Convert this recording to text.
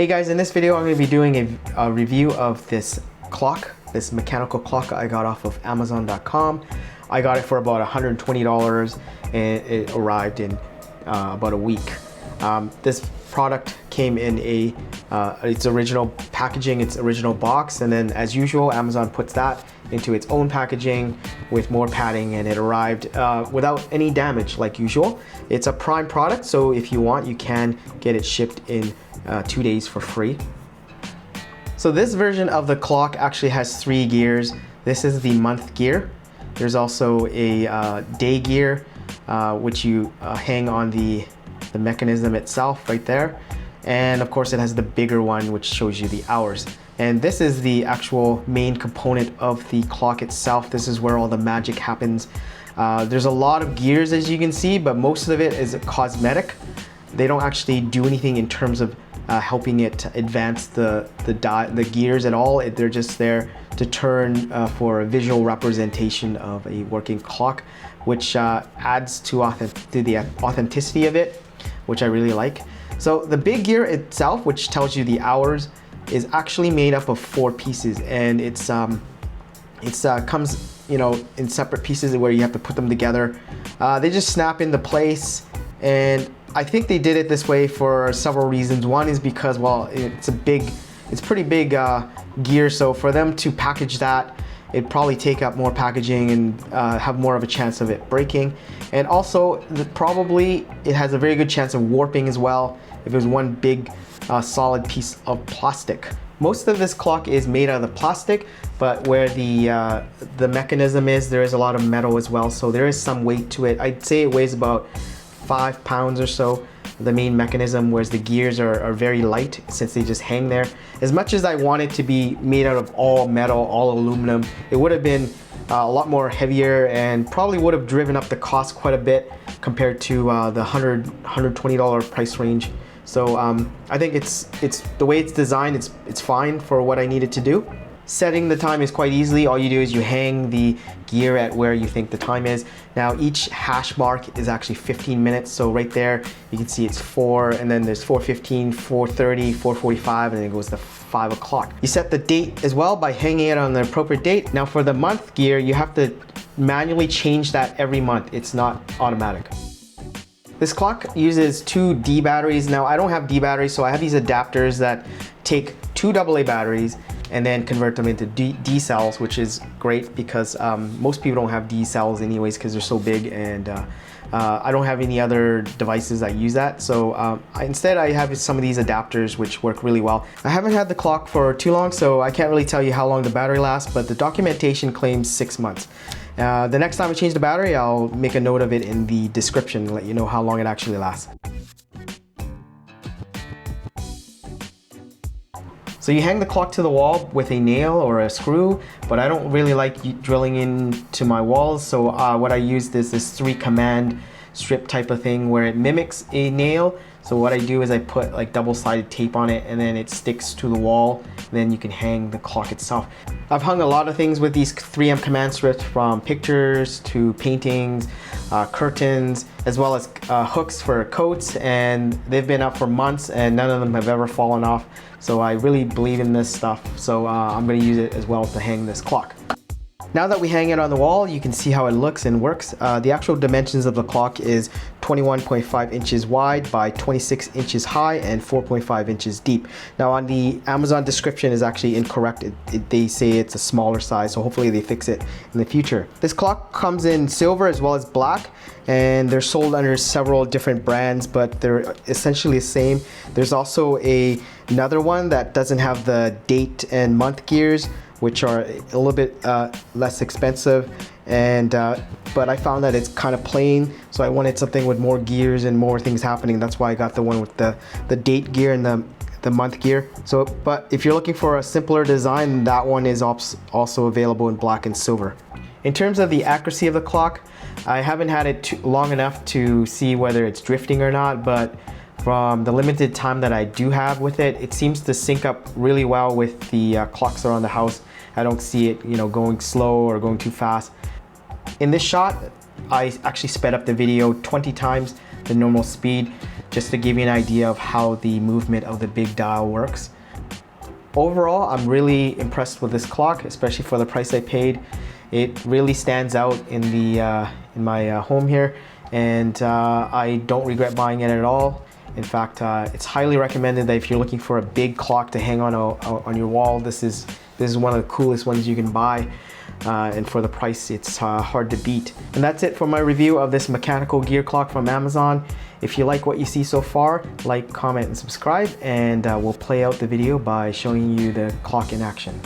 Hey guys, in this video I'm going to be doing a review of this clock, this mechanical clock I got off of Amazon.com. I got it for about $120 and it arrived in about a week. This product came in its original packaging, its original box, and then as usual Amazon puts that into its own packaging with more padding, and it arrived without any damage like usual. It's a Prime product, so if you want you can get it shipped in 2 days for free. So this version of the clock actually has 3 gears. This is the month gear. There's also a day gear which you hang on the mechanism itself right there, and of course it has the bigger one which shows you the hours. And this is the actual main component of the clock itself. This is where all the magic happens. There's a lot of gears as you can see, but most of it is cosmetic. They don't actually do anything in terms of helping it advance the gears at all. They're just there to turn for a visual representation of a working clock, which adds to the authenticity of it, which I really like. So the big gear itself, which tells you the hours, is actually made up of 4 pieces, and it comes, you know, in separate pieces where you have to put them together. They just snap into place, and I think they did it this way for several reasons. One is because, well, it's pretty big gear, so for them to package that, it'd probably take up more packaging and have more of a chance of it breaking. And also, probably it has a very good chance of warping as well if it was one big solid piece of plastic. Most of this clock is made out of the plastic, but where the mechanism is, there is a lot of metal as well, so there is some weight to it. I'd say it weighs about 5 pounds or so, the main mechanism, whereas the gears are very light since they just hang there. As much as I want it to be made out of all metal, all aluminum, it would have been a lot more heavier and probably would have driven up the cost quite a bit compared to the $120 price range. So I think it's the way it's designed, it's fine for what I need it to do. Setting the time is quite easy. All you do is you hang the gear at where you think the time is. Now each hash mark is actually 15 minutes. So right there, you can see it's 4, and then there's 4:15, 4:30, 4:45, and then it goes to 5 o'clock. You set the date as well by hanging it on the appropriate date. Now for the month gear, you have to manually change that every month. It's not automatic. This clock uses 2 D batteries. Now I don't have D batteries, so I have these adapters that take 2 AA batteries and then convert them into D cells, which is great because most people don't have D cells anyways because they're so big, and I don't have any other devices that use that. So instead I have some of these adapters which work really well. I haven't had the clock for too long, so I can't really tell you how long the battery lasts, but the documentation claims 6 months. The next time I change the battery, I'll make a note of it in the description and let you know how long it actually lasts. So you hang the clock to the wall with a nail or a screw, but I don't really like drilling into my walls, so what I use is this 3 command strip type of thing where it mimics a nail. So what I do is I put like double-sided tape on it, and then it sticks to the wall, and then you can hang the clock itself. I've hung a lot of things with these 3M command strips, from pictures to paintings, curtains, as well as hooks for coats, and they've been up for months and none of them have ever fallen off. So I really believe in this stuff, so I'm going to use it as well to hang this clock. Now that we hang it on the wall, you can see how it looks and works. The actual dimensions of the clock is 21.5 inches wide by 26 inches high and 4.5 inches deep. Now on the Amazon description is actually incorrect. They say it's a smaller size, so hopefully they fix it in the future. This clock comes in silver as well as black, and they're sold under several different brands, but they're essentially the same. There's also another one that doesn't have the date and month gears, which are a little bit less expensive, and but I found that it's kind of plain, so I wanted something with more gears and more things happening. That's why I got the one with the date gear and the month gear. So, but if you're looking for a simpler design, that one is also available in black and silver. In terms of the accuracy of the clock, I haven't had it long enough to see whether it's drifting or not, but from the limited time that I do have with it, it seems to sync up really well with the clocks around the house. I don't see it, you know, going slow or going too fast. In this shot, I actually sped up the video 20 times the normal speed. just to give you an idea of how the movement of the big dial works. Overall, I'm really impressed with this clock, especially for the price I paid. It really stands out in my home here, and I don't regret buying it at all. In fact, it's highly recommended that if you're looking for a big clock to hang on your wall, this is one of the coolest ones you can buy. And for the price, it's hard to beat. And that's it for my review of this mechanical gear clock from Amazon. If you like what you see so far, like, comment, and subscribe, and we'll play out the video by showing you the clock in action.